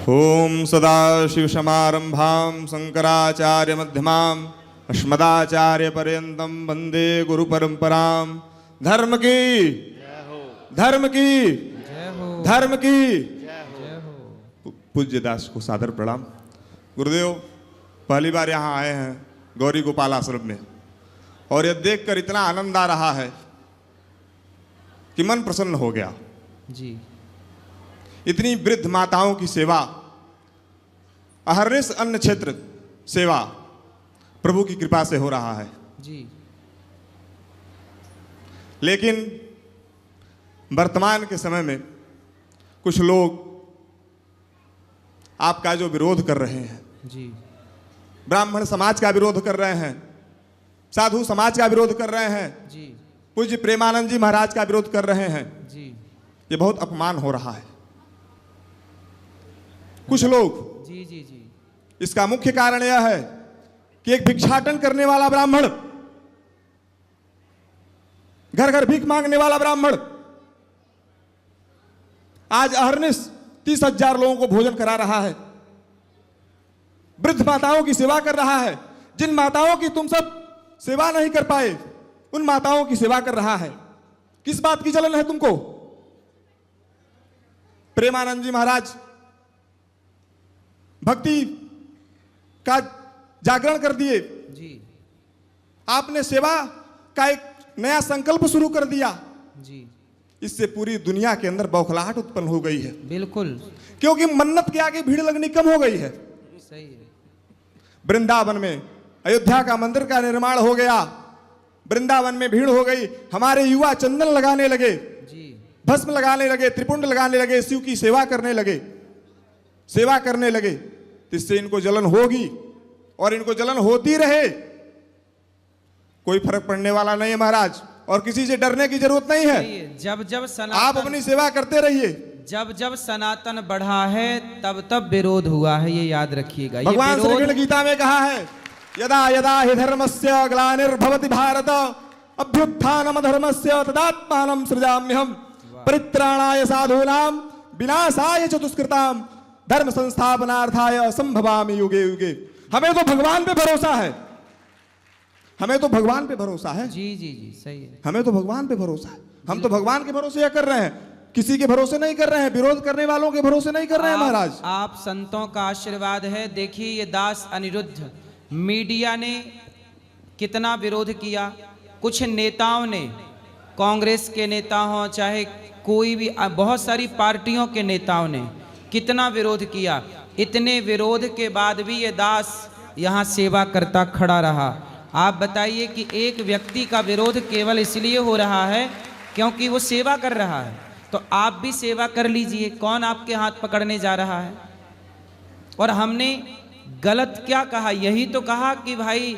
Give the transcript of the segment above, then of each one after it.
ओम सदाशिवसमारंभां शंकराचार्य मध्यमाम् अस्मदाचार्य पर्यंतं वंदे गुरु परंपरां। धर्म की धर्म की धर्म की पूज्य दास को सादर प्रणाम। गुरुदेव, पहली बार यहाँ आए हैं गौरी गोपाल आश्रम में, और यह देखकर इतना आनंद आ रहा है कि मन प्रसन्न हो गया जी। इतनी वृद्ध माताओं की सेवा, अहर्निश अन्न क्षेत्र सेवा प्रभु की कृपा से हो रहा है जी। लेकिन वर्तमान के समय में कुछ लोग आपका जो विरोध कर रहे हैं जी, ब्राह्मण समाज का विरोध कर रहे हैं, साधु समाज का विरोध कर रहे हैं जी, पूज्य प्रेमानंद जी महाराज का विरोध कर रहे हैं, जी, ये बहुत अपमान हो रहा है। कुछ लोग, जी, जी, जी, इसका मुख्य कारण यह है कि एक भिक्षाटन करने वाला ब्राह्मण, घर घर भीख मांगने वाला ब्राह्मण आज अहर्निश 30,000 लोगों को भोजन करा रहा है, वृद्ध माताओं की सेवा कर रहा है। जिन माताओं की तुम सब सेवा नहीं कर पाए, उन माताओं की सेवा कर रहा है। किस बात की जलन है तुमको? प्रेमानंद जी महाराज भक्ति का जागरण कर दिए, जी, आपने सेवा का एक नया संकल्प शुरू कर दिया। जी, इससे पूरी दुनिया के अंदर बौखलाहट उत्पन्न हो गई है, बिल्कुल क्योंकि मन्नत के आगे भीड़ लगनी कम हो गई है। सही है। वृंदावन में अयोध्या का मंदिर का निर्माण हो गया, वृंदावन में भीड़ हो गई, हमारे युवा चंदन लगाने लगे, जी, भस्म लगाने लगे, त्रिपुंड लगाने लगे, शिव की सेवा करने लगे, सेवा करने लगे। तो इससे इनको जलन होगी और इनको जलन होती रहे, कोई फर्क पड़ने वाला नहीं है महाराज, और किसी से डरने की जरूरत नहीं है। जब जब आप सनातन, अपनी सेवा करते रहिए। जब जब सनातन बढ़ा है तब तब विरोध हुआ है, ये याद रखिएगा। भगवान श्री कृष्ण गीता में कहा है, यदा यदा हि धर्मस्य ग्लानिर्भवति भारत अभ्युत्थानम धर्मस्य तदात्मानं सृजाम्यहम् परित्राणाय साधूनां विनाशाय च दुष्कृतां धर्म संस्थापनार्थाय संभवामि युगे युगे। हमें तो भगवान पे भरोसा है, हमें तो भगवान पे भरोसा है। जी, जी, जी, सही है। हमें तो भगवान पे भरोसा है। हम तो भगवान के भरोसे यह कर रहे हैं, किसी के भरोसे नहीं कर रहे हैं, विरोध करने वालों के भरोसे नहीं कर रहे हैं महाराज। आप संतों का आशीर्वाद है। देखिए ये दास अनिरुद्ध, मीडिया ने कितना विरोध किया, कुछ नेताओं ने, कांग्रेस के नेता हों चाहे कोई भी, बहुत सारी पार्टियों के नेताओं ने कितना विरोध किया। इतने विरोध के बाद भी ये दास यहाँ सेवा करता खड़ा रहा। आप बताइए कि एक व्यक्ति का विरोध केवल इसलिए हो रहा है क्योंकि वो सेवा कर रहा है, तो आप भी सेवा कर लीजिए। कौन आपके हाथ पकड़ने जा रहा है? और हमने गलत क्या कहा? यही तो कहा कि भाई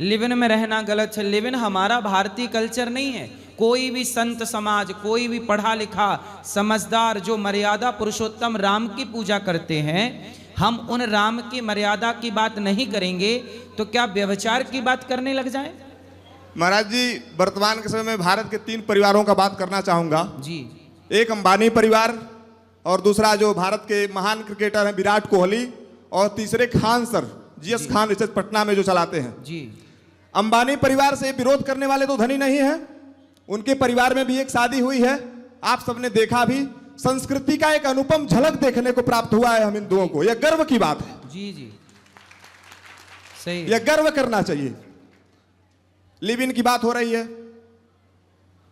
लिविन में रहना गलत है। लिविन हमारा भारतीय कल्चर नहीं है। कोई भी संत समाज, कोई भी पढ़ा लिखा समझदार जो मर्यादा पुरुषोत्तम राम की पूजा करते हैं, हम उन राम की मर्यादा की बात नहीं करेंगे तो क्या व्यभिचार की बात करने लग जाए? महाराज जी, वर्तमान के समय में भारत के 3 परिवारों का बात करना चाहूंगा जी। एक अंबानी परिवार, और दूसरा जो भारत के महान क्रिकेटर हैं विराट कोहली, और तीसरे Khan sir, GS Khan research Patna में जो चलाते हैं जी। अंबानी परिवार से विरोध करने वाले तो धनी नहीं है। उनके परिवार में भी एक शादी हुई है, आप सबने देखा भी। संस्कृति का एक अनुपम झलक देखने को प्राप्त हुआ है हम हिंदुओं को। यह गर्व की बात है। जी, जी, सही। यह गर्व करना चाहिए। लिव इन की बात हो रही है,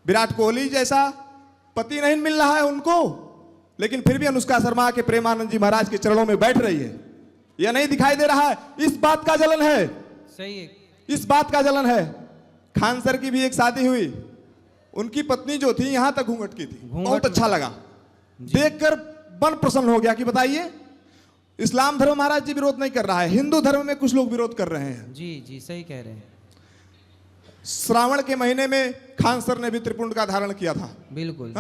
विराट कोहली जैसा पति नहीं मिल रहा है उनको, लेकिन फिर भी अनुष्का शर्मा के प्रेमानंद जी महाराज के चरणों में बैठ रही है। यह नहीं दिखाई दे रहा है। इस बात का जलन है, सही है। इस बात का जलन है। खान सर की भी एक शादी हुई, उनकी पत्नी जो थी यहां तक घूंघट की थी, बहुत अच्छा लगा देखकर, मन प्रसन्न हो गया कि बताइए, इस्लाम धर्म महाराज जी विरोध नहीं कर रहा है, हिंदू धर्म में कुछ लोग विरोध कर रहे हैं। जी, जी, सही कह रहे हैं। श्रावण के महीने में खान सर ने भी त्रिपुंड का धारण किया था। बिल्कुल।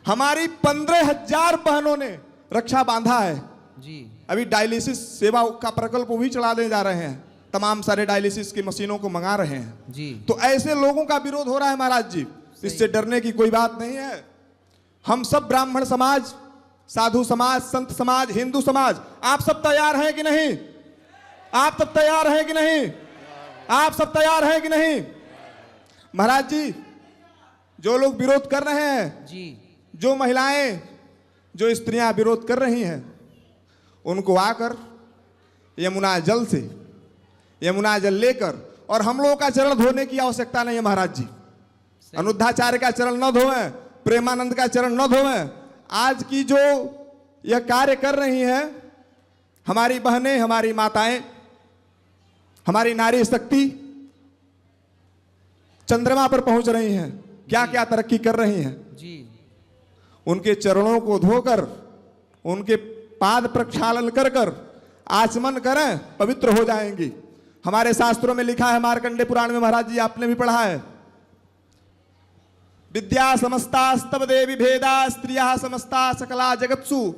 हमारी 15,000 बहनों ने रक्षा बांधा है। जी। अभी डायलिसिस सेवा का प्रकल्प भी चलाने जा रहे हैं, तमाम सारे डायलिसिस की मशीनों को मंगा रहे हैं जी। तो ऐसे लोगों का विरोध हो रहा है महाराज जी। इससे डरने की कोई बात नहीं है। हम सब ब्राह्मण समाज साधु समाज, संत समाज, हिंदू समाज, आप सब तैयार हैं कि नहीं? आप सब तैयार हैं कि नहीं? आप सब तैयार हैं कि नहीं? महाराज जी, जो लोग विरोध कर रहे हैं जी, जो महिलाएं, जो स्त्रियां विरोध कर रही हैं, उनको आकर यमुना जल से, यमुना जल लेकर, और हम लोगों का चरण धोने की आवश्यकता नहीं है महाराज जी। अनुद्धाचार्य का चरण न धोएं, प्रेमानंद का चरण न धोएं। आज की जो यह कार्य कर रही हैं हमारी बहनें, हमारी माताएं, हमारी नारी शक्ति चंद्रमा पर पहुंच रही हैं, क्या क्या तरक्की कर रही हैं जी। उनके चरणों को धोकर, उनके पाद प्रक्षालन कर कर आचमन करें, पवित्र हो जाएंगी। हमारे शास्त्रों में लिखा है, मार्कंडे पुराण में महाराज जी आपने भी पढ़ा है, विद्या समस्ता स्तव देवी भेदा स्त्रिया समस्ता सकला जगत्सु।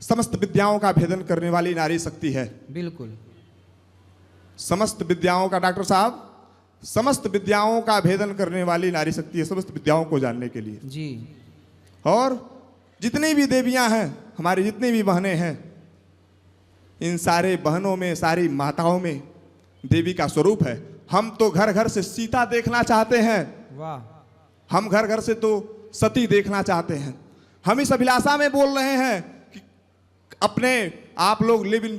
समस्त विद्याओं का भेदन करने वाली नारी शक्ति है। बिल्कुल। समस्त विद्याओं का, डॉक्टर साहब, समस्त विद्याओं का भेदन करने वाली नारी शक्ति है, समस्त विद्याओं को जानने के लिए जी। और जितनी भी देवियां हैं, हमारी जितनी भी बहनें हैं, इन सारे बहनों में, सारी माताओं में देवी का स्वरूप है। हम तो घर घर से सीता देखना चाहते हैं, वाह। हम घर घर से तो सती देखना चाहते हैं। हम इस अभिलाषा में बोल रहे हैं कि अपने आप लोग लिव इन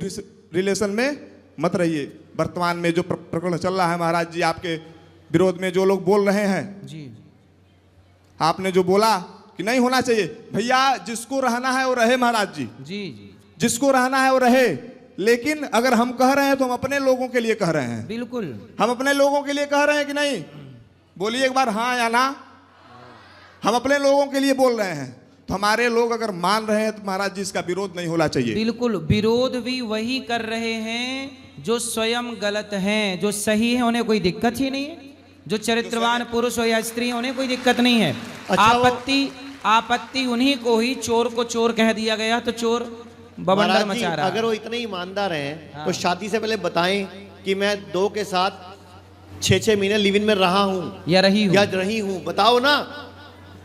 रिलेशन में मत रहिए। वर्तमान में जो प्रकरण चल रहा है महाराज जी, आपके विरोध में जो लोग बोल रहे हैं जी, आपने जो बोला कि नहीं होना चाहिए, भैया जिसको रहना है वो रहे महाराज जी, जी जी, जिसको रहना है वो रहे। लेकिन अगर हम कह रहे हैं तो हम अपने लोगों के लिए कह रहे हैं। बिल्कुल। हम अपने लोगों के लिए कह रहे हैं कि नहीं? बोलिए एक बार हाँ या ना। हम अपने लोगों के लिए बोल रहे हैं, तो हमारे लोग अगर मान रहे हैं तो महाराज जी इसका विरोध नहीं होना चाहिए। बिल्कुल, विरोध भी वही कर रहे हैं जो स्वयं गलत हैं। जो सही है उन्हें कोई दिक्कत ही नहीं है, जो चरित्रवान पुरुष हो या स्त्री उन्हें कोई दिक्कत नहीं है। आपत्ति उन्हीं को ही, चोर को चोर कह दिया गया तो चोर बवंडर मचा रहा। अगर वो इतने ईमानदार हैं तो शादी से पहले बताएं कि मैं 2 के साथ 6-6 महीने लिव इन में रहा हूँ या रही हूँ, बताओ ना।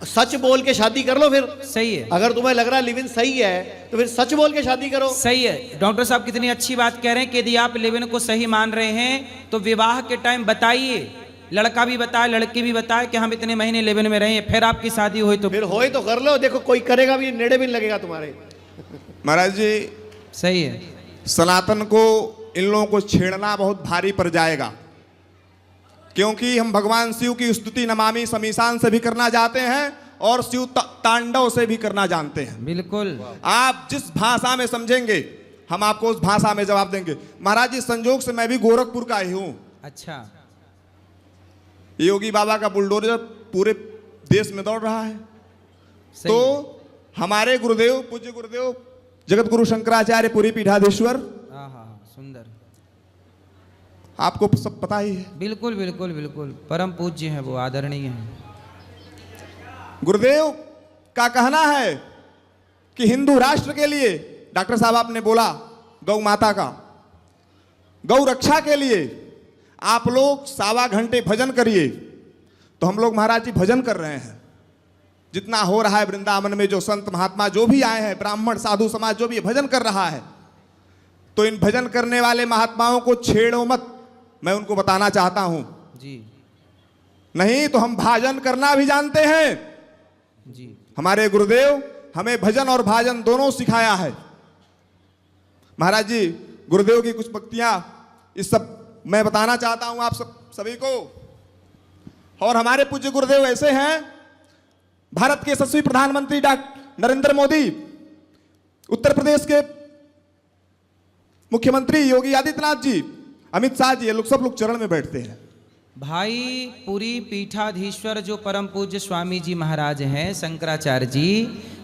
सच बोल के शादी कर लो फिर। सही है। अगर तुम्हें लग रहा है लिव इन सही है तो फिर सच बोल के शादी करो। सही है। डॉक्टर साहब कितनी अच्छी बात कह रहे हैं कि यदि आप लिव इन को सही मान रहे हैं तो विवाह के टाइम बताइए, लड़का भी बताए लड़की भी बताए कि हम इतने महीने लिव इन में रहे, फिर आपकी शादी हुई तो फिर होए तो कर लो। देखो कोई करेगा भी, नेड़े भी नहीं लगेगा तुम्हारे। महाराज जी सही है। सनातन को, इन लोगों को छेड़ना बहुत भारी पड़ जाएगा, क्योंकि हम भगवान शिव की स्तुति नमामि समीसान से भी करना चाहते हैं और शिव तांडव से भी करना जानते हैं। बिल्कुल। आप जिस भाषा में समझेंगे हम आपको उस भाषा में जवाब देंगे। महाराज जी संजोग से मैं भी गोरखपुर का ही हूं। अच्छा। योगी बाबा का बुलडोजर पूरे देश में दौड़ रहा है, तो हमारे गुरुदेव, पूज्य गुरुदेव जगत गुरु शंकराचार्य पुरी पीठाधीश्वर, सुंदर, आपको सब पता ही है। बिल्कुल बिल्कुल बिल्कुल, परम पूज्य हैं वो, आदरणीय हैं। गुरुदेव का कहना है कि हिंदू राष्ट्र के लिए, डॉक्टर साहब आपने बोला गौ माता का, गौ रक्षा के लिए आप लोग 1.25 घंटे भजन करिए। तो हम लोग महाराज जी भजन कर रहे हैं, जितना हो रहा है वृंदावन में, जो संत महात्मा जो भी आए हैं, ब्राह्मण साधु समाज जो भी भजन कर रहा है, तो इन भजन करने वाले महात्माओं को छेड़ो मत, मैं उनको बताना चाहता हूं जी। नहीं तो हम भाजन करना भी जानते हैं जी। हमारे गुरुदेव हमें भजन और भाजन दोनों सिखाया है। महाराज जी गुरुदेव की कुछ पंक्तियां इस सब मैं बताना चाहता हूं आप सभी को। और हमारे पूज्य गुरुदेव ऐसे हैं, भारत के यशस्वी प्रधानमंत्री डॉक्टर नरेंद्र मोदी, उत्तर प्रदेश के मुख्यमंत्री योगी आदित्यनाथ जी, अमित शाह जी, ये लोग सब लोग चरण में बैठते हैं। भाई पुरी पीठाधीश्वर जो परम पूज्य स्वामी जी महाराज हैं शंकराचार्य जी,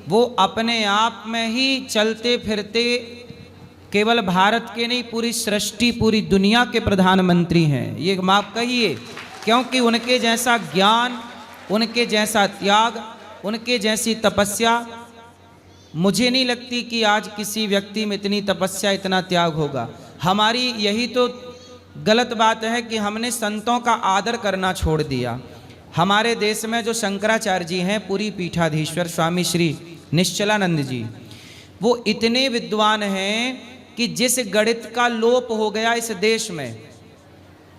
वो अपने आप में ही चलते फिरते केवल भारत के नहीं, पूरी सृष्टि, पूरी दुनिया के प्रधानमंत्री हैं। ये माफ कहिए, क्योंकि उनके जैसा ज्ञान, उनके जैसा त्याग, उनके जैसी तपस्या, मुझे नहीं लगती कि आज किसी व्यक्ति में इतनी तपस्या, इतना त्याग होगा। हमारी यही तो गलत बात है कि हमने संतों का आदर करना छोड़ दिया। हमारे देश में जो शंकराचार्य जी हैं, पूरी पीठाधीश्वर स्वामी श्री निश्चलानंद जी, वो इतने विद्वान हैं कि जिस गणित का लोप हो गया इस देश में,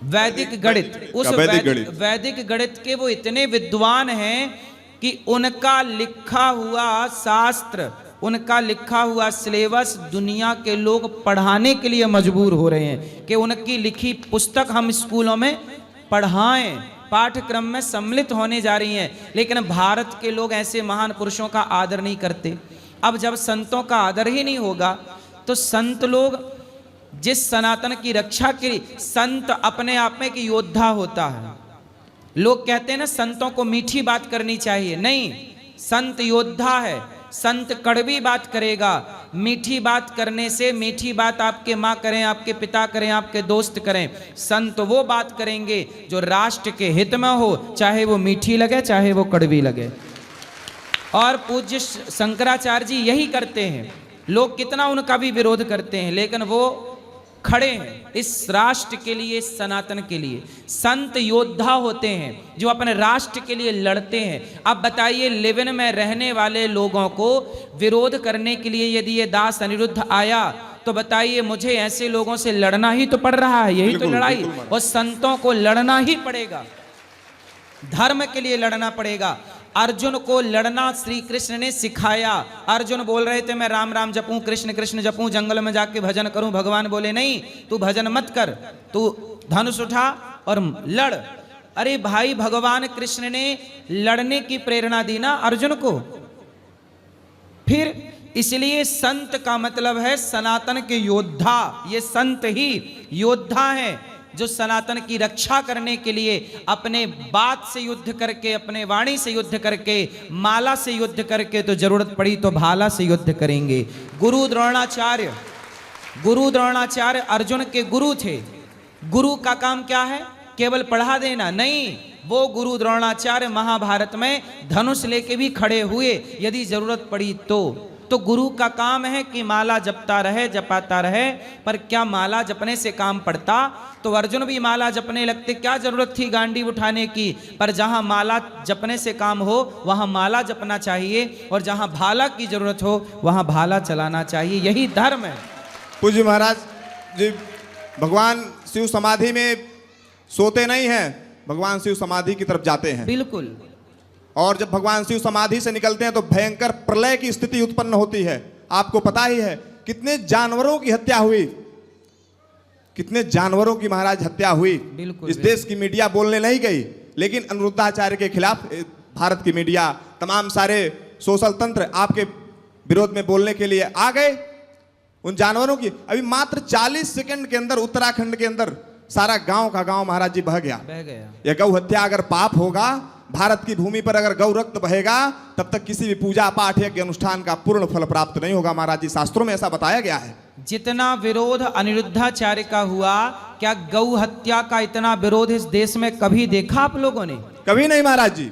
वैदिक गणित, उस वैदिक गणित के वो इतने विद्वान हैं कि उनका लिखा हुआ शास्त्र, उनका लिखा हुआ सिलेबस दुनिया के लोग पढ़ाने के लिए मजबूर हो रहे हैं कि उनकी लिखी पुस्तक हम स्कूलों में पढ़ाएं, पाठ्यक्रम में सम्मिलित होने जा रही हैं। लेकिन भारत के लोग ऐसे महान पुरुषों का आदर नहीं करते। अब जब संतों का आदर ही नहीं होगा तो संत लोग जिस सनातन की रक्षा के लिए, संत अपने आप में एक योद्धा होता है। लोग कहते हैं ना संतों को मीठी बात करनी चाहिए, नहीं, संत योद्धा है। संत कड़वी बात करेगा, मीठी बात करने से, मीठी बात आपके माँ करें, आपके पिता करें, आपके दोस्त करें, संत वो बात करेंगे जो राष्ट्र के हित में हो, चाहे वो मीठी लगे चाहे वो कड़वी लगे। और पूज्य शंकराचार्य जी यही करते हैं। लोग कितना उनका भी विरोध करते हैं लेकिन वो खड़े हैं इस राष्ट्र के लिए, इस सनातन के लिए। संत योद्धा होते हैं जो अपने राष्ट्र के लिए लड़ते हैं। अब बताइए, लिविन में रहने वाले लोगों को विरोध करने के लिए यदि ये दास अनिरुद्ध आया तो बताइए, मुझे ऐसे लोगों से लड़ना ही तो पड़ रहा है, यही तो लड़ाई। और संतों को लड़ना ही पड़ेगा, धर्म के लिए लड़ना पड़ेगा। अर्जुन को लड़ना श्री कृष्ण ने सिखाया। अर्जुन बोल रहे थे मैं राम राम जपूं, कृष्ण कृष्ण जपूं, जंगल में जाके भजन करूं। भगवान बोले नहीं, तू भजन मत कर, तू धनुष उठा और लड़। अरे भाई, भगवान कृष्ण ने लड़ने की प्रेरणा दी ना अर्जुन को। फिर इसलिए संत का मतलब है सनातन के योद्धा। ये संत ही योद्धा हैं जो सनातन की रक्षा करने के लिए अपने बात से युद्ध करके, अपने वाणी से युद्ध करके, माला से युद्ध करके, तो जरूरत पड़ी तो भाला से युद्ध करेंगे। गुरु द्रोणाचार्य अर्जुन के गुरु थे। गुरु का काम क्या है? केवल पढ़ा देना नहीं, वो गुरु द्रोणाचार्य महाभारत में धनुष लेके भी खड़े हुए यदि जरूरत पड़ी तो गुरु का काम है कि माला जपता रहे, जपाता रहे। पर क्या माला जपने से काम पड़ता? तो अर्जुन भी माला जपने लगते, क्या जरूरत थी गांडी उठाने की? पर जहां माला जपने से काम हो वहां माला जपना चाहिए, और जहां भाला की जरूरत हो वहां भाला चलाना चाहिए। यही धर्म है। पूज्य महाराज जी, भगवान शिव समाधि में सोते नहीं हैं, भगवान शिव समाधि की तरफ जाते हैं। बिल्कुल। और जब भगवान शिव समाधि से निकलते हैं तो भयंकर प्रलय की स्थिति उत्पन्न होती है। आपको पता ही है कितने जानवरों की हत्या हुई, कितने जानवरों की महाराज हत्या हुई। इस देश की मीडिया बोलने नहीं गई, लेकिन अनिरुद्धाचार्य के खिलाफ भारत की मीडिया, तमाम सारे सोशल तंत्र आपके विरोध में बोलने के लिए आ गए। उन जानवरों की अभी मात्र 40 सेकंड के अंदर उत्तराखंड के अंदर सारा गांव का गांव महाराज जी बह गया। यह गौ हत्या अगर पाप होगा, भारत की भूमि पर अगर गौ रक्त बहेगा, तब तक किसी भी पूजा पाठ यज्ञ अनुष्ठान का पूर्ण फल प्राप्त नहीं होगा। महाराज जी, शास्त्रों में ऐसा बताया गया है। जितना विरोध अनिरुद्धाचार्य का हुआ, क्या गौ हत्या का इतना विरोध इस देश में कभी देखा आप लोगों ने? कभी नहीं महाराज जी।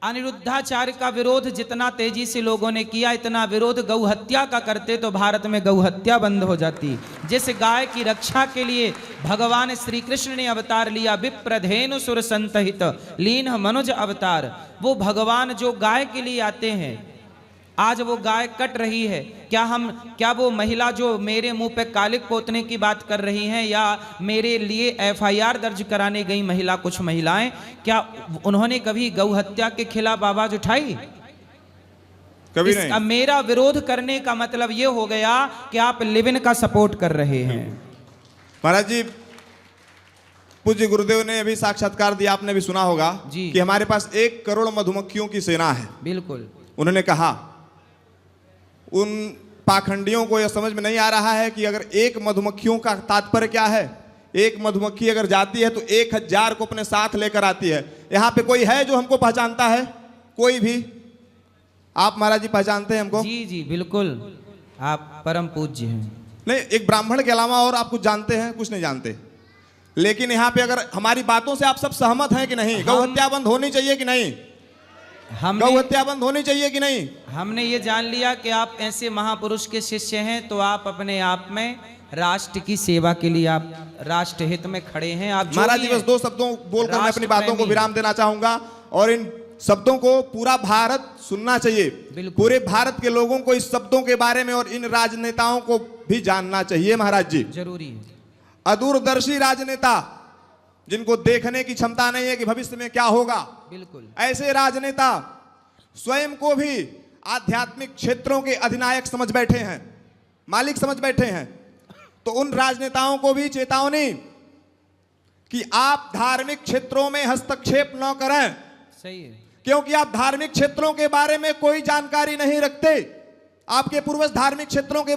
अनिरुद्धाचार्य का विरोध जितना तेजी से लोगों ने किया, इतना विरोध गौ हत्या का करते तो भारत में गौ हत्या बंद हो जाती। जिस गाय की रक्षा के लिए भगवान श्री कृष्ण ने अवतार लिया, विप्रधेनु सुर संतहित लीन मनुज अवतार, वो भगवान जो गाय के लिए आते हैं, आज वो गाय कट रही है। क्या वो महिला जो मेरे मुंह पे कालिक पोतने की बात कर रही हैं, या मेरे लिए एफआईआर दर्ज कराने गई महिला, कुछ महिलाएं, क्या उन्होंने कभी गौ हत्या के खिलाफ आवाज उठाई? कभी नहीं। अब मेरा विरोध करने का मतलब ये हो गया कि आप लिविन का सपोर्ट कर रहे हैं। महाराज जी, पूज्य गुरुदेव ने अभी साक्षात्कार दिया, आपने भी सुना होगा जी, कि हमारे पास 1 करोड़ मधुमक्खियों की सेना है। बिल्कुल। उन्होंने कहा उन पाखंडियों को यह समझ में नहीं आ रहा है कि अगर 1 मधुमक्खियों का तात्पर्य क्या है। 1 मधुमक्खी अगर जाती है तो 1000 को अपने साथ लेकर आती है। यहाँ पे कोई है जो हमको पहचानता है? कोई भी? आप महाराज जी पहचानते हैं हमको? जी जी बिल्कुल, आप परम पूज्य हैं। नहीं, एक ब्राह्मण के अलावा और आप कुछ जानते हैं? कुछ नहीं जानते। लेकिन यहाँ पे अगर हमारी बातों से आप सब सहमत हैं कि नहीं? गौ हत्या बंद होनी चाहिए कि नहीं? गौ हत्या बंद होनी चाहिए कि नहीं? हमने ये जान लिया कि आप ऐसे महापुरुष के शिष्य हैं, तो आप अपने आप में राष्ट्र की सेवा के लिए, आप राष्ट्र हित में खड़े हैं। आप महाराज जी, बस 2 शब्दों बोलकर मैं अपनी बातों को विराम देना चाहूंगा। और इन शब्दों को पूरा भारत सुनना चाहिए। बिल्कुल। पूरे भारत के लोगों को इस शब्दों के बारे में और इन राजनेताओं को भी जानना चाहिए महाराज जी। जरूरी है। अदूरदर्शी राजनेता जिनको देखने की क्षमता नहीं है कि भविष्य में क्या होगा, बिल्कुल। ऐसे राजनेता स्वयं को भी आध्यात्मिक क्षेत्रों के अधिनायक समझ बैठे हैं, मालिक समझ बैठे हैं। तो उन राजनेताओं को भी चेतावनी कि आप धार्मिक क्षेत्रों में हस्तक्षेप न करें, सही है। क्योंकि आप धार्मिक क्षेत्रों के बारे में कोई जानकारी नहीं रखते। आपके पूर्वज धार्मिक क्षेत्रों के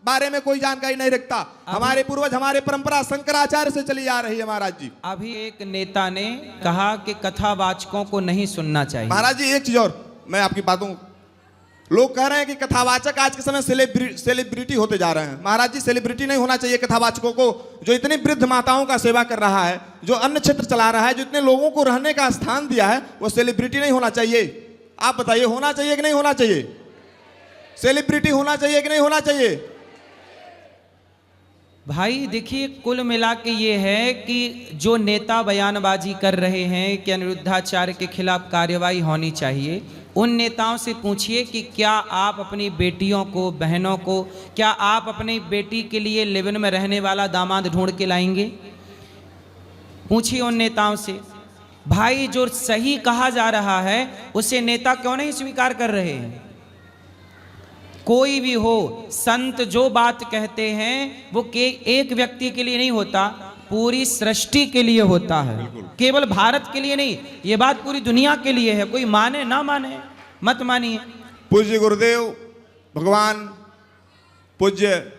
बारे में कोई जानकारी नहीं रखता। हमारे पूर्वज, हमारे परंपरा शंकराचार्य से चली आ रही है महाराज जी। अभी एक नेता ने कहा कि कथावाचकों को नहीं सुनना चाहिए। महाराज जी एक चीज और, मैं आपकी बातों, लोग कह रहे हैं कि कथावाचक आज के समय सेलिब्रिटी होते जा रहे हैं। महाराज जी सेलिब्रिटी नहीं होना चाहिए कथावाचकों को। जो इतनी वृद्ध माताओं का सेवा कर रहा है, जो अन्न क्षेत्र चला रहा है, जो इतने लोगों को रहने का स्थान दिया है, वो सेलिब्रिटी नहीं होना चाहिए। आप बताइए होना चाहिए कि नहीं होना चाहिए? सेलिब्रिटी होना चाहिए कि नहीं होना चाहिए? भाई देखिए, कुल मिला के ये है कि जो नेता बयानबाजी कर रहे हैं कि अनिरुद्धाचार्य के खिलाफ कार्यवाही होनी चाहिए, उन नेताओं से पूछिए कि क्या आप अपनी बेटियों को, बहनों को, क्या आप अपनी बेटी के लिए लिव इन में रहने वाला दामाद ढूंढ के लाएंगे? पूछिए उन नेताओं से। भाई जो सही कहा जा रहा है उसे नेता क्यों नहीं स्वीकार कर रहे हैं? कोई भी हो, संत जो बात कहते हैं वो एक व्यक्ति के लिए नहीं होता, पूरी सृष्टि के लिए होता है, केवल भारत के लिए नहीं। ये बात पूरी दुनिया के लिए है। कोई माने ना माने, मत मानिए। पूज्य गुरुदेव भगवान पूज्य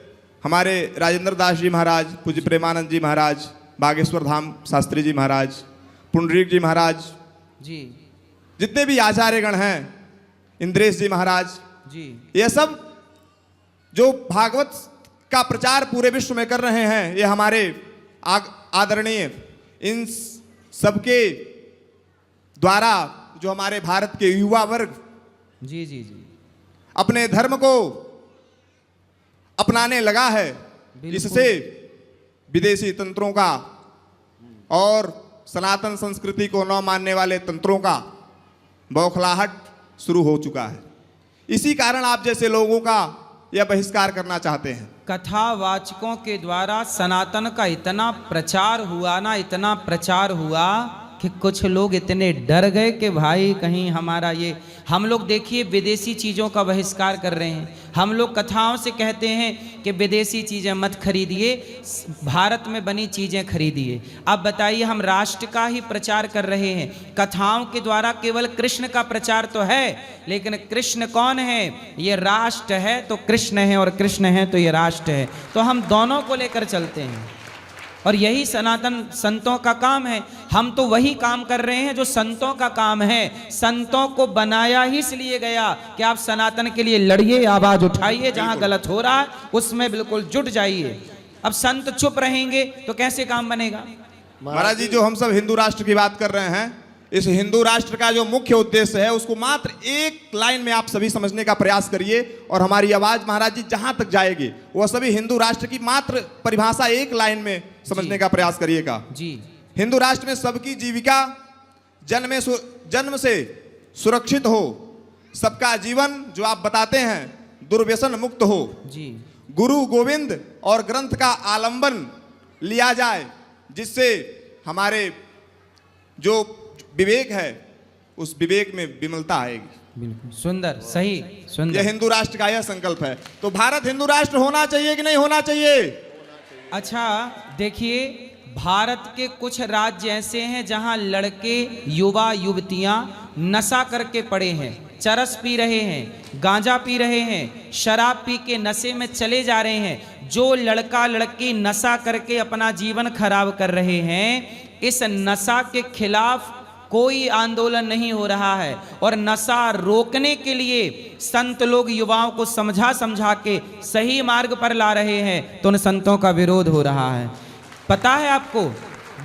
हमारे राजेंद्र दास जी महाराज, पूज्य प्रेमानंद जी महाराज, बागेश्वर धाम शास्त्री जी महाराज, पुंडरीक जी महाराज जी, जितने भी आचार्यगण हैं, इंद्रेश जी महाराज जी, ये सब जो भागवत का प्रचार पूरे विश्व में कर रहे हैं, ये हमारे आदरणीय इन सबके द्वारा जो हमारे भारत के युवा वर्ग जी, जी, जी, अपने धर्म को अपनाने लगा है, इससे विदेशी तंत्रों का और सनातन संस्कृति को न मानने वाले तंत्रों का बौखलाहट शुरू हो चुका है। इसी कारण आप जैसे लोगों का यह बहिष्कार करना चाहते हैं। कथावाचकों के द्वारा सनातन का इतना प्रचार हुआ ना, इतना प्रचार हुआ कि कुछ लोग इतने डर गए कि भाई कहीं हमारा ये, हम लोग देखिए विदेशी चीज़ों का बहिष्कार कर रहे हैं। हम लोग कथाओं से कहते हैं कि विदेशी चीज़ें मत खरीदिए, भारत में बनी चीज़ें खरीदिए। अब बताइए, हम राष्ट्र का ही प्रचार कर रहे हैं। कथाओं के द्वारा केवल कृष्ण का प्रचार तो है, लेकिन कृष्ण कौन है? ये राष्ट्र है तो कृष्ण है, और कृष्ण है तो ये राष्ट्र है। तो हम दोनों को लेकर चलते हैं, और यही सनातन संतों का काम है। हम तो वही काम कर रहे हैं जो संतों का काम है। संतों को बनाया ही इसलिए गया कि आप सनातन के लिए लड़िए, आवाज उठाइए, जहां गलत हो रहा है उसमें बिल्कुल जुट जाइए। अब संत चुप रहेंगे तो कैसे काम बनेगा? महाराज जी, जो हम सब हिंदू राष्ट्र की बात कर रहे हैं, इस हिंदू राष्ट्र का जो मुख्य उद्देश्य है उसको मात्र एक लाइन में आप सभी समझने का प्रयास करिए, और हमारी आवाज महाराज जी जहां तक जाएगी वह सभी हिंदू राष्ट्र की मात्र परिभाषा एक लाइन में समझने का प्रयास करिएगा जी। हिंदू राष्ट्र में सबकी जीविका जन्म से सुरक्षित हो, सबका जीवन जो आप बताते हैं दुर्व्यसन मुक्त हो जी, गुरु गोविंद और ग्रंथ का आलंबन लिया जाए, जिससे हमारे जो विवेक है उस विवेक में विमलता आएगी। बिल्कुल सुंदर, सही, यह सुंदर। हिंदू राष्ट्र का यह संकल्प है। तो भारत हिंदू राष्ट्र होना चाहिए कि नहीं होना चाहिए? अच्छा देखिए, भारत के कुछ राज्य ऐसे हैं जहां लड़के, युवा युवतियां नशा करके पड़े हैं, चरस पी रहे हैं, गांजा पी रहे हैं, शराब पी के नशे में चले जा रहे हैं। जो लड़का लड़की नशा करके अपना जीवन खराब कर रहे हैं, इस नशा के खिलाफ कोई आंदोलन नहीं हो रहा है, और नशा रोकने के लिए संत लोग युवाओं को समझा समझा के सही मार्ग पर ला रहे हैं, तो उन संतों का विरोध हो रहा है। पता है आपको,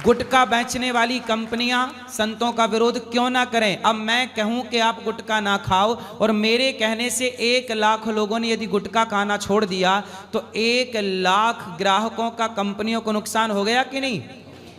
गुटखा बेचने वाली कंपनियां संतों का विरोध क्यों ना करें? अब मैं कहूं कि आप गुटखा ना खाओ, और मेरे कहने से 1 लाख लोगों ने यदि गुटखा खाना छोड़ दिया तो 1 लाख ग्राहकों का, कंपनियों को नुकसान हो गया कि नहीं?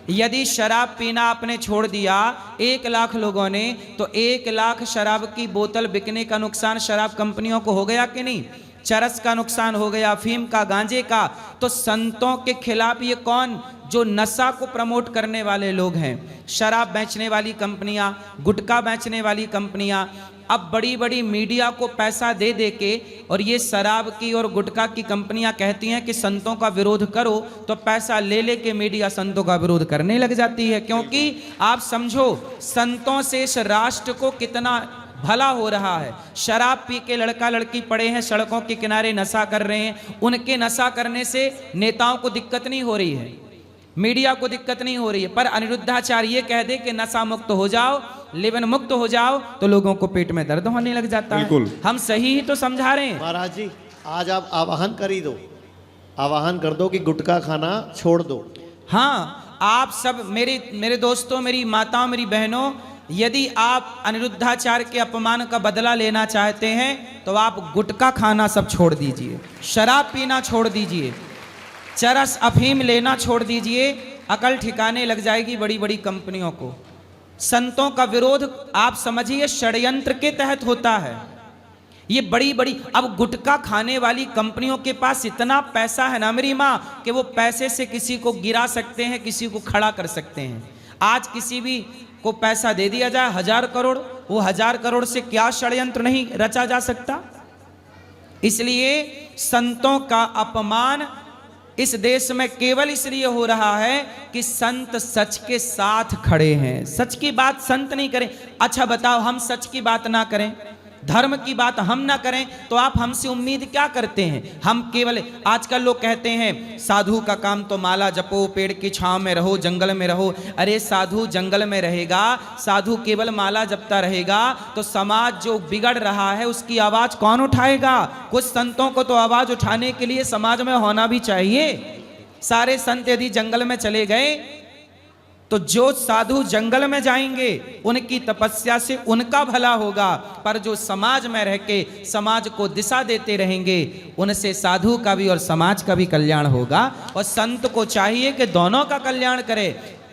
यदि शराब पीना आपने छोड़ दिया 1 लाख लोगों ने, तो 1 लाख शराब की बोतल बिकने का नुकसान शराब कंपनियों को हो गया कि नहीं? चरस का नुकसान हो गया, अफीम का, गांजे का। तो संतों के खिलाफ ये कौन, जो नशा को प्रमोट करने वाले लोग हैं, शराब बेचने वाली कंपनियां, गुटखा बेचने वाली कंपनियां, अब बड़ी बड़ी मीडिया को पैसा दे दे के, और ये शराब की और गुटखा की कंपनियां कहती हैं कि संतों का विरोध करो, तो पैसा ले ले के मीडिया संतों का विरोध करने लग जाती है। क्योंकि आप समझो संतों से इस राष्ट्र को कितना भला हो रहा है। शराब पी के लड़का लड़की पड़े हैं सड़कों के किनारे, नशा कर रहे हैं। उनके नशा करने से नेताओं को दिक्कत नहीं हो रही है, मीडिया को दिक्कत नहीं हो रही है, पर अनिरुद्धाचार्य ये कह दे कि नशा मुक्त हो जाओ, लेवन मुक्त हो जाओ, तो लोगों को पेट में दर्द होने लग जाता है। हम सही ही तो समझा रहे हैं। महाराज जी आज आप आवाहन कर ही दो, आवाहन कर दो कि गुटखा खाना छोड़ दो। हाँ, आप सब मेरे दोस्तों, मेरी माताओं, मेरी बहनों, यदि आप अनिरुद्धाचार्य के अपमान का बदला लेना चाहते हैं तो आप गुटखा खाना सब छोड़ दीजिए, शराब पीना छोड़ दीजिए, चरस अफीम लेना छोड़ दीजिए। अकल ठिकाने लग जाएगी बड़ी बड़ी कंपनियों को। संतों का विरोध आप समझिए षड्यंत्र के तहत होता है। ये बड़ी बड़ी, अब गुटखा खाने वाली कंपनियों के पास इतना पैसा है ना मेरी माँ, कि वो पैसे से किसी को गिरा सकते हैं, किसी को खड़ा कर सकते हैं। आज किसी भी को पैसा दे दिया जाए 1000 करोड़, वो 1000 करोड़ से क्या षड्यंत्र नहीं रचा जा सकता। इसलिए संतों का अपमान इस देश में केवल इसलिए हो रहा है कि संत सच के साथ खड़े हैं। सच की बात संत नहीं करें। अच्छा बताओ, हम सच की बात ना करें, धर्म की बात हम ना करें, तो आप हमसे उम्मीद क्या करते हैं? हम केवल, आजकल लोग कहते हैं साधु का काम तो माला जपो, पेड़ की छांव में रहो, जंगल में रहो। अरे साधु जंगल में रहेगा, साधु केवल माला जपता रहेगा, तो समाज जो बिगड़ रहा है उसकी आवाज कौन उठाएगा? कुछ संतों को तो आवाज उठाने के लिए समाज में होना भी चाहिए। सारे संत यदि जंगल में चले गए तो जो साधु जंगल में जाएंगे उनकी तपस्या से उनका भला होगा, पर जो समाज में रह के समाज को दिशा देते रहेंगे उनसे साधु का भी और समाज का भी कल्याण होगा। और संत को चाहिए कि दोनों का कल्याण करे।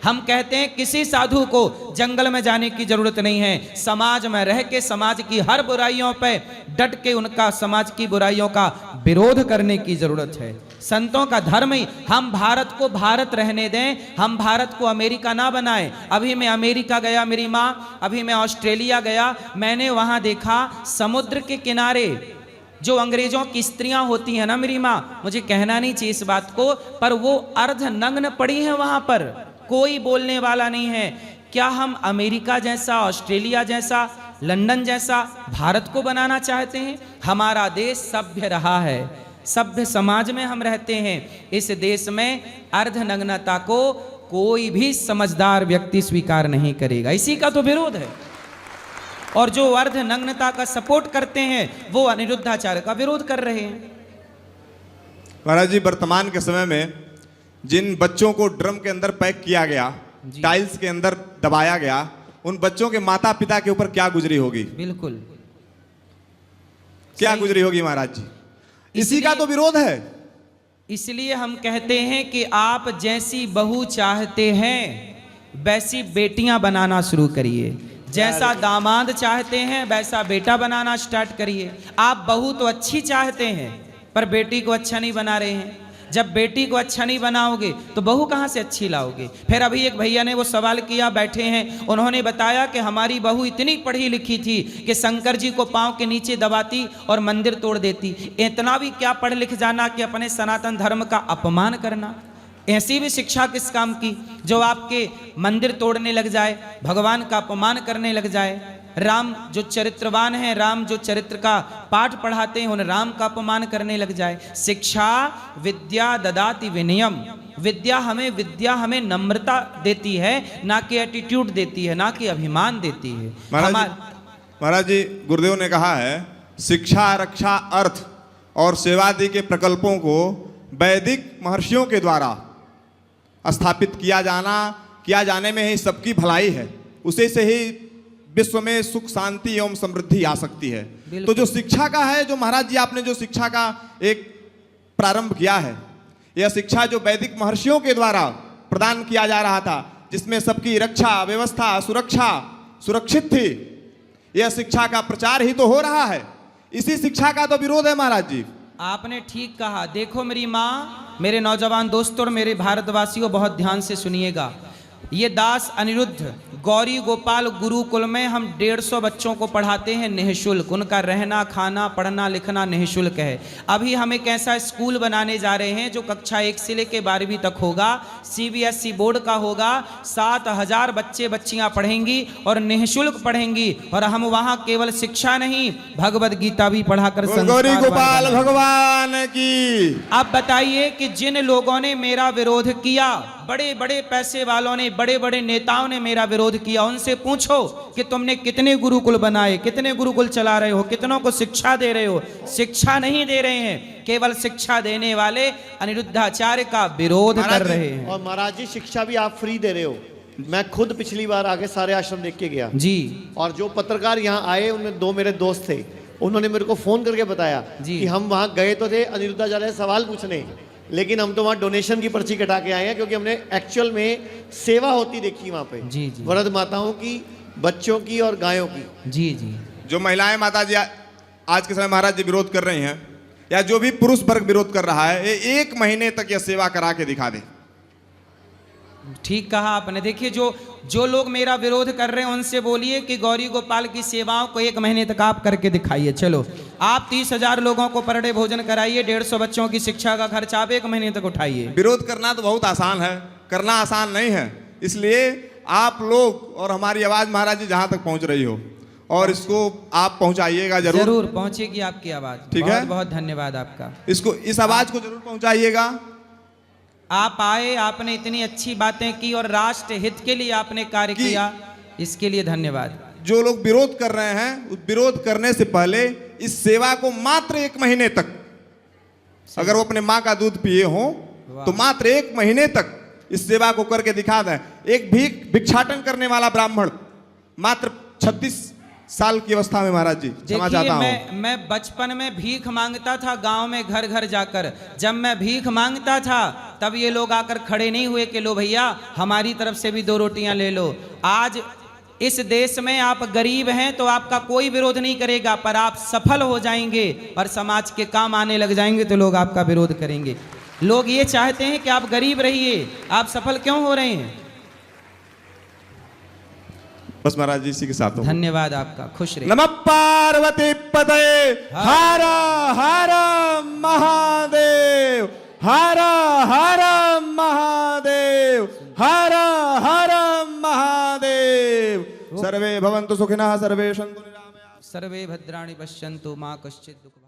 हम कहते हैं किसी साधु को जंगल में जाने की जरूरत नहीं है, समाज में रह के समाज की हर बुराइयों पे डट के उनका, समाज की बुराइयों का विरोध करने की जरूरत है। संतों का धर्म ही, हम भारत को भारत रहने दें, हम भारत को अमेरिका ना बनाएं। अभी मैं अमेरिका गया मेरी माँ, अभी मैं ऑस्ट्रेलिया गया, मैंने वहां देखा समुद्र के किनारे जो अंग्रेजों की स्त्रियां होती हैं ना मेरी माँ, मुझे कहना नहीं चाहिए इस बात को, पर वो अर्ध नग्न पड़ी हैं वहां पर, कोई बोलने वाला नहीं है। क्या हम अमेरिका जैसा, ऑस्ट्रेलिया जैसा, लंदन जैसा भारत को बनाना चाहते हैं? हमारा देश सभ्य रहा है, सभ्य समाज में हम रहते हैं। इस देश में अर्धनग्नता को कोई भी समझदार व्यक्ति स्वीकार नहीं करेगा, इसी का तो विरोध है। और जो अर्धनग्नता का सपोर्ट करते हैं वो अनिरुद्धाचार्य का विरोध कर रहे हैं। महाराज जी, वर्तमान के समय में जिन बच्चों को ड्रम के अंदर पैक किया गया, टाइल्स के अंदर दबाया गया, उन बच्चों के माता पिता के ऊपर क्या गुजरी होगी? बिल्कुल क्या गुजरी होगी महाराज जी? इसी का तो विरोध है। इसलिए हम कहते हैं कि आप जैसी बहू चाहते हैं वैसी बेटियां बनाना शुरू करिए, जैसा दामाद चाहते हैं वैसा बेटा बनाना स्टार्ट करिए। आप बहू तो अच्छी चाहते हैं पर बेटी को अच्छा नहीं बना रहे हैं। जब बेटी को अच्छा नहीं बनाओगे तो बहू कहाँ से अच्छी लाओगे? फिर अभी एक भैया ने वो सवाल किया, बैठे हैं, उन्होंने बताया कि हमारी बहू इतनी पढ़ी लिखी थी कि शंकर जी को पांव के नीचे दबाती और मंदिर तोड़ देती। इतना भी क्या पढ़ लिख जाना कि अपने सनातन धर्म का अपमान करना? ऐसी भी शिक्षा किस काम की जो आपके मंदिर तोड़ने लग जाए, भगवान का अपमान करने लग जाए। राम जो चरित्रवान है, राम जो चरित्र का पाठ पढ़ाते हैं, उन राम का अपमान करने लग जाए। शिक्षा विद्या ददाति विनयम, विद्या हमें नम्रता देती है, ना कि एटीट्यूड देती है, ना कि अभिमान देती है। महाराज जी, गुरुदेव ने कहा है शिक्षा, रक्षा, अर्थ और सेवादि के प्रकल्पों को वैदिक महर्षियों के द्वारा स्थापित किया जाने में ही सबकी भलाई है। उसे से ही विश्व में सुख, शांति एवं समृद्धि आ सकती है। तो जो शिक्षा का है, जो महाराज जी आपने जो शिक्षा का एक प्रारंभ किया है, यह शिक्षा जो वैदिक महर्षियों के द्वारा प्रदान किया जा रहा था, जिसमें सबकी रक्षा व्यवस्था सुरक्षा सुरक्षित थी। यह शिक्षा का प्रचार ही तो हो रहा है, इसी शिक्षा का तो विरोध है महाराज जी। आपने ठीक कहा। देखो मेरी माँ, मेरे नौजवान दोस्तों और मेरे भारतवासियों, बहुत ध्यान से सुनिएगा। ये दास अनिरुद्ध गौरी गोपाल गुरुकुल में हम 150 बच्चों को पढ़ाते हैं निःशुल्क। उनका रहना खाना पढ़ना लिखना निःशुल्क है। अभी हम एक ऐसा स्कूल बनाने जा रहे हैं जो कक्षा 1 से लेकर 12वीं तक होगा, CBSE बोर्ड का होगा। 7000 बच्चे बच्चियां पढ़ेंगी और निःशुल्क पढ़ेंगी। और हम वहां केवल शिक्षा नहीं, भगवद गीता भी पढ़ाकर गौरी गोपाल भगवान की। अब बताइए कि जिन लोगों ने मेरा विरोध किया, बड़े बड़े पैसे वालों ने, बड़े बड़े नेताओं ने मेरा विरोध किया, उनसे पूछो कि तुमने कितने गुरुकुल बनाए, कितने गुरुकुल चला रहे हो, कितनों को शिक्षा दे रहे हो। शिक्षा नहीं दे रहे हैं, केवल शिक्षा देने वाले अनिरुद्धाचार्य का विरोध कर रहे हैं। और महाराज जी शिक्षा भी आप फ्री दे रहे हो। मैं खुद पिछली बार आके सारे आश्रम देख के गया जी। और जो पत्रकार यहाँ आए उनमें 2 मेरे दोस्त थे, उन्होंने मेरे को फोन करके बताया जी। कि हम वहाँ गए तो थे अनिरुद्धाचार्य से सवाल पूछने, लेकिन हम तो वहाँ डोनेशन की पर्ची कटा के आए हैं, क्योंकि हमने एक्चुअल में सेवा होती देखी वहाँ पे। जी जी। वृद्ध माताओं की, बच्चों की और गायों की। जी जी। जो महिलाएं माता जी आज के समय महाराज जी विरोध कर रही हैं, या जो भी पुरुष वर्ग विरोध कर रहा है, ये 1 महीने तक यह सेवा करा के दिखा दे। ठीक कहा आपने। देखिए जो लोग मेरा विरोध कर रहे हैं उनसे बोलिए कि गौरी गोपाल की सेवाओं को 1 महीने तक आप करके दिखाइए। चलो आप 30,000 लोगों को पर डे भोजन कराइए, 150 बच्चों की शिक्षा का खर्चा आप 1 महीने तक उठाइए। विरोध करना तो बहुत आसान है, करना आसान नहीं है। इसलिए आप लोग और हमारी आवाज महाराज जी जहां तक पहुंच रही हो, और इसको आप पहुंचाइएगा जरूर। जरूर पहुंचेगी आपकी आवाज। ठीक है, बहुत बहुत धन्यवाद आपका। इसको, इस आवाज को जरूर पहुंचाइएगा। आप आए, आपने इतनी अच्छी बातें की और राष्ट्र हित के लिए आपने कार्य किया, इसके लिए धन्यवाद। जो लोग विरोध कर रहे हैं, उस विरोध करने से पहले इस सेवा को मात्र 1 महीने तक, अगर वो अपने माँ का दूध पिए हो तो मात्र 1 महीने तक इस सेवा को करके दिखा दें। एक भिक्षाटन करने वाला ब्राह्मण मात्र 36 साल की अवस्था में महाराज जी, क्षमा चाहता हूं, मैं बचपन में भीख मांगता था गांव में घर घर जाकर। जब मैं भीख मांगता था तब ये लोग आकर खड़े नहीं हुए कि लो भैया हमारी तरफ से भी 2 रोटियां ले लो। आज इस देश में आप गरीब हैं तो आपका कोई विरोध नहीं करेगा, पर आप सफल हो जाएंगे और समाज के काम आने लग जाएंगे तो लोग आपका विरोध करेंगे। लोग ये चाहते हैं कि आप गरीब रहिए, आप सफल क्यों हो रहे हैं? बस महाराज जी इसी के साथ हो। धन्यवाद आपका, खुश रहिए। नमः पार्वती पतये हर हर महादेव, हर हर महादेव, हर हर महादेव। सर्वे भवन्तु सुखिनः, सर्वे सन्तु निरामयाः, सर्वे भद्राणि पश्यन्तु मा कश्चित् दुःखभाग्।